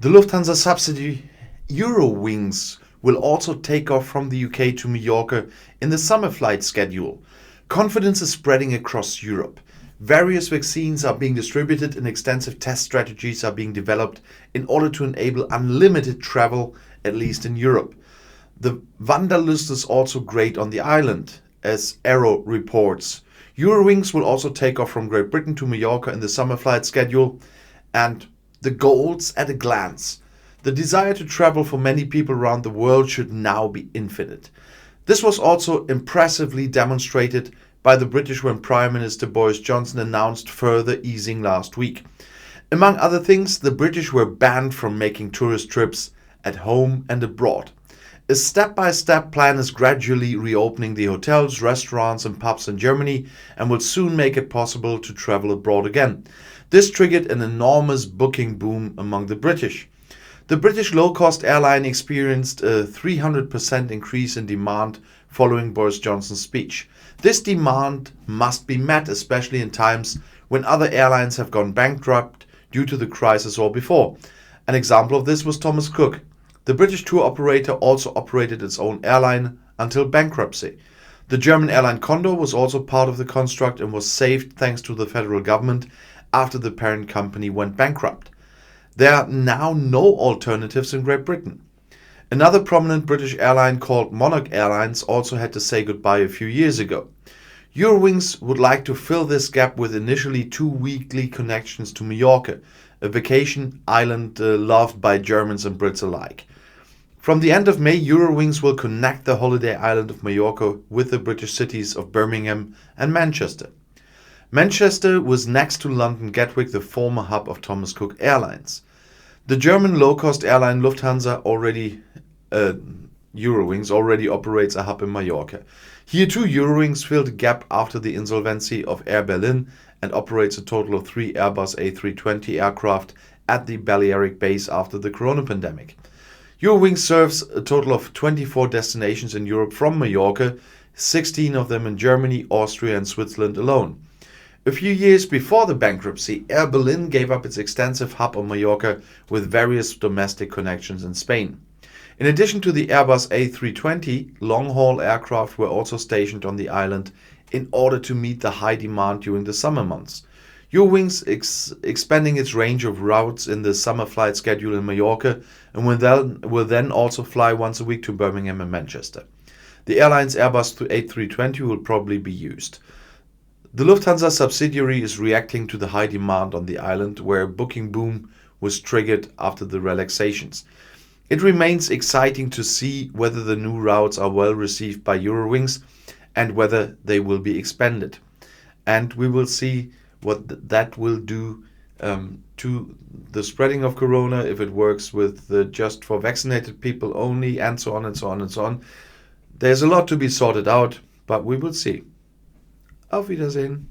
The Lufthansa subsidiary Eurowings will also take off from the UK to Mallorca in the summer flight schedule. Confidence is spreading across Europe. Various vaccines are being distributed and extensive test strategies are being developed in order to enable unlimited travel, at least in Europe. The Wanderlust is also great on the island, as Aero reports. Eurowings will also take off from Great Britain to Mallorca in the summer flight schedule. And the goals at a glance. The desire to travel for many people around the world should now be infinite. This was also impressively demonstrated by the British when Prime Minister Boris Johnson announced further easing last week. Among other things, the British were banned from making tourist trips at home and abroad. A step-by-step plan is gradually reopening the hotels, restaurants and pubs in Germany and will soon make it possible to travel abroad again. This triggered an enormous booking boom among the British. The British low-cost airline experienced a 300% increase in demand following Boris Johnson's speech. This demand must be met, especially in times when other airlines have gone bankrupt due to the crisis or before. An example of this was Thomas Cook. The British tour operator also operated its own airline until bankruptcy. The German airline Condor was also part of the construct and was saved thanks to the federal government after the parent company went bankrupt. There are now no alternatives in Great Britain. Another prominent British airline called Monarch Airlines also had to say goodbye a few years ago. Eurowings would like to fill this gap with initially 2 weekly connections to Mallorca, a vacation island loved by Germans and Brits alike. From the end of May, Eurowings will connect the holiday island of Mallorca with the British cities of Birmingham and Manchester. Manchester was next to London Gatwick, the former hub of Thomas Cook Airlines. The German low-cost airline Lufthansa Eurowings already operates a hub in Mallorca. Here too, Eurowings filled a gap after the insolvency of Air Berlin and operates a total of 3 Airbus A320 aircraft at the Balearic base after the corona pandemic. Eurowings serves a total of 24 destinations in Europe from Mallorca, 16 of them in Germany, Austria and Switzerland alone. A few years before the bankruptcy, Air Berlin gave up its extensive hub on Mallorca with various domestic connections in Spain. In addition to the Airbus A320, long-haul aircraft were also stationed on the island in order to meet the high demand during the summer months. Eurowings expanding its range of routes in the summer flight schedule in Mallorca and will then also fly once a week to Birmingham and Manchester. The airline's Airbus A320 will probably be used. The Lufthansa subsidiary is reacting to the high demand on the island, where a booking boom was triggered after the relaxations. It remains exciting to see whether the new routes are well received by Eurowings and whether they will be expanded. And we will see what that will do to the spreading of corona, if it works with just for vaccinated people only, and so on and so on and so on. There's a lot to be sorted out, but we will see. Auf Wiedersehen.